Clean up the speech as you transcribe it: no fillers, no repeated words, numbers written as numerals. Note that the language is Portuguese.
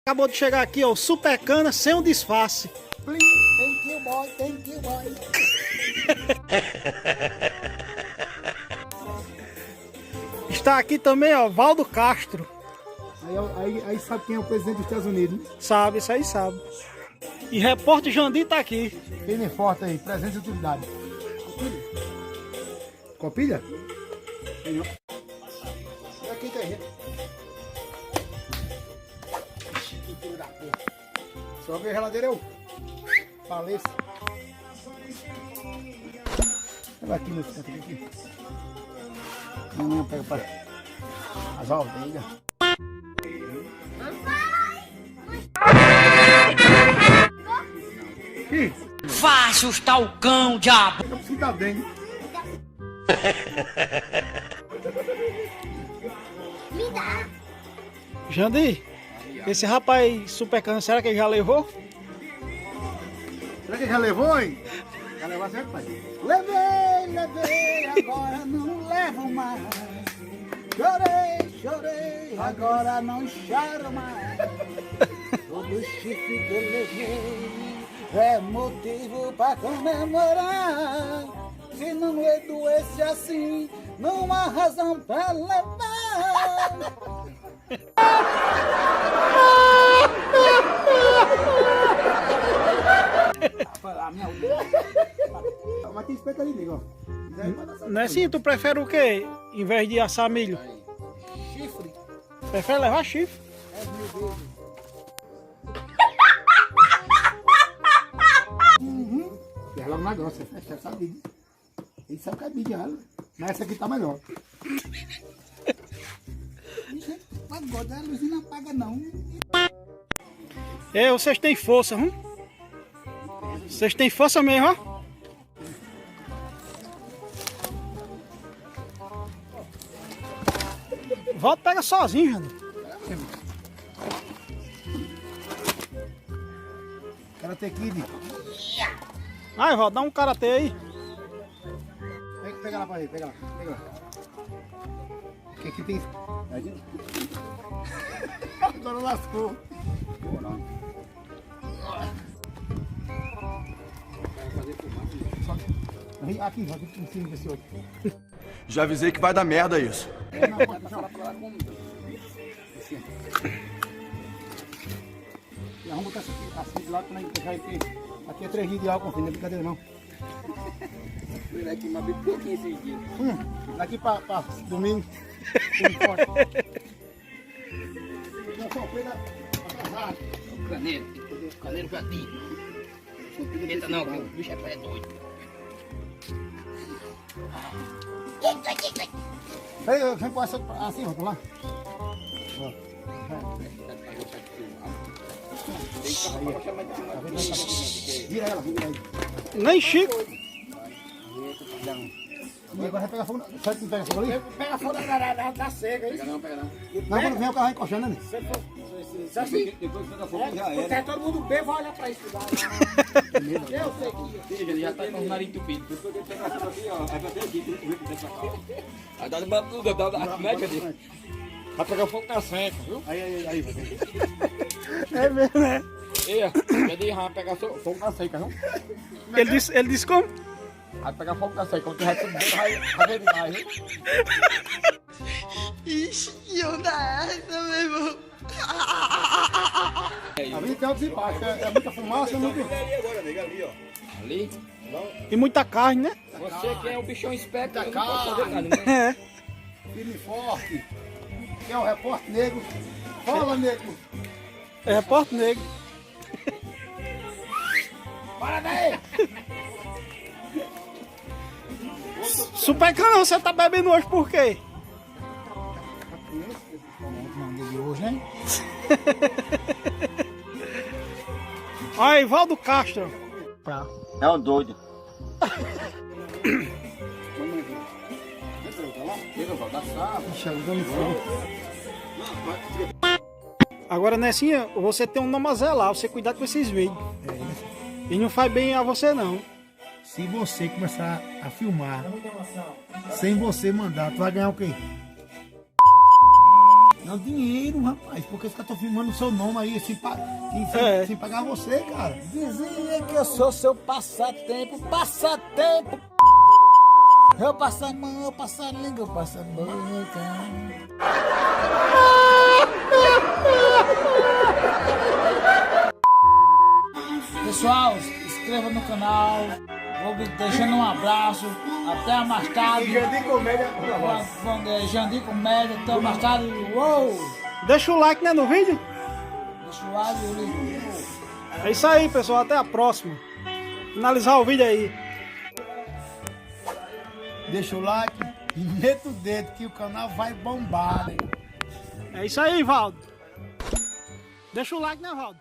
Acabou de chegar aqui, ó, o Super Cana sem um disfarce. Thank you, boy, thank you, boy. Está aqui também, ó, Valdo Castro. Aí sabe quem é o presidente dos Estados Unidos? Sabe, isso aí sabe. E repórter Jandir tá aqui. Quem é forte aí, presente de utilidade. Copilha? Tem. Aqui tem. Só que a geladeira eu faleço. Olha aqui no canto aqui. Minha mãe pega para as aldeia. Vá assustar o cão, diabo! Eu preciso dar dengue. Jandir, esse rapaz Super Cana, será que ele já levou? Será que já levou, hein? Já levou certo, pai? Levei, agora não levo mais. Chorei, agora não choro mais. Todo chifre que eu levei é motivo pra comemorar. Se não doesse assim, não há razão pra levar. Mas tem espeto ali, nego. Não é assim? Tu prefere o quê? Em vez de assar milho? Chifre. Prefere levar chifre? É mil vezes. Ela é um negócio, você sabe. Ele sabe que é mídia, mas essa aqui tá melhor. Agora a luz não apaga não. É, vocês têm força, hum? Vocês têm força mesmo, ó. Volta, pega sozinho, Jandir. Karate Kid. Vai, Valdo, dá um karatê aí. Pega lá pra ele, pega lá. Que aqui tem... Agora lascou. Aqui em cima desse outro. Já avisei que vai dar merda isso. Não, pode puxar lá pra lá como... Assim. E arruma botar assim de lado pra não deixar aqui. Aqui é 3 litros de álcool, filho, não é brincadeira não. Aqui, mas bem pouquinho esses dias. Daqui pra domingo. Não só pega atrasado. Caneiro pra ti. Não pimenta não, que o bicho é doido. Aí, eu vem com essa assim, ó, lá. Vira ela, vira aí. Nem Chico. E agora vai pegar fogo. Sabe que não pega fogo ali? Pega fogo da cega, é isso? Não, quando vem o carro encoxando, né? Assim, porque todo mundo bem vai olhar pra isso. Eu sei que... Ele já tá com o nariz entupido. Depois que ele pegar essa aqui, ó, vai bater aqui, tu vê que pra cá. Vai dar uma pluga, dá uma média dele. Vai pegar fogo na senca, viu? Aí, vai. É mesmo, né? Ei, já dei, vai pegar fogo na seca, viu? Ele disse como? Vai pegar fogo na seca, quando tu vai tudo dentro, vai ver demais, viu? Ixi, que onda é essa, meu irmão? Ali tem outros embaixo, é muita fumaça, é muito... Ali, E muita carne, né? você que é o bichão esperto, eu não carne. posso fazer nada, né? É. Firme e forte. Que é o repórter negro. Fala, negro. É repórter negro. Para daí! Super Cana, você tá bebendo hoje por quê? Não, de hoje, hein? Aí, Valdo Castro. É um doido. Agora, Nessinha, você tem um nome a zelar, você cuidar com esses vídeos. E não faz bem a você, não. Se você começar a filmar sem você mandar, tu vai ganhar o quê? Não, dinheiro, rapaz. Porque os caras estão filmando o seu nome aí sem pagar você, cara. Dizia que eu sou seu passatempo. Eu passo a mão, eu passo a língua, eu passo a boca. Pessoal, se inscreva no canal. Vou deixando um abraço. Até mais tarde. Jandir Comédia. Jandir Comédia. Até mais tarde. Uou! Deixa o like, né, no vídeo. Deixa o like. É isso aí, pessoal. Até a próxima. Finalizar o vídeo aí. Deixa o like e meta o dedo que o canal vai bombar, né? É isso aí, Valdo. Deixa o like, né, Valdo?